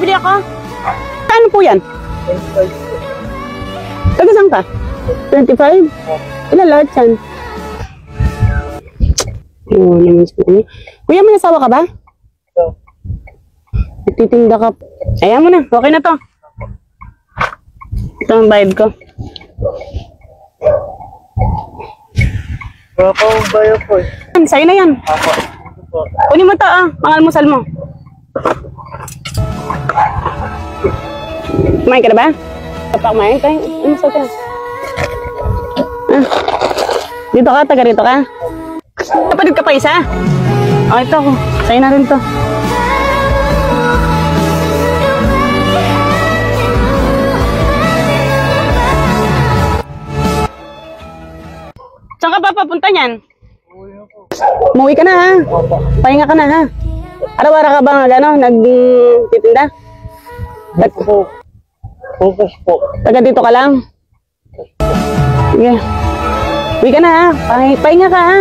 pabili ako. Ano po yan? 25 po. Taga saan ka? 25? Ilan lahat yan? Oo naman sa kanya. Kuya, may asawa ka ba? Ito. Nagtitinda ka. Ayan mo na, okay na to. Ito ang bayad ko. Wala pa akong bayo po eh. Sa'yo na yan. Ako. Ito po. Kunin mo to pangalmusal mo. Kumain ka na ba? Kapag kumain ka, almusal ka. Ah. Dito ka, taga rito ka. Kapatid ka pa isa? Oh, ito. Sa'yo na rin to. Saan ka pa papunta niyan? Uwi na po. Umuwi ka na ha? Opo. Pahinga ka na ha? Araw-araw ka ba nagtitinda? Ito po. Focus po. Taga dito ka lang? Sige. Uwi ka na ha? Pahinga ka ha?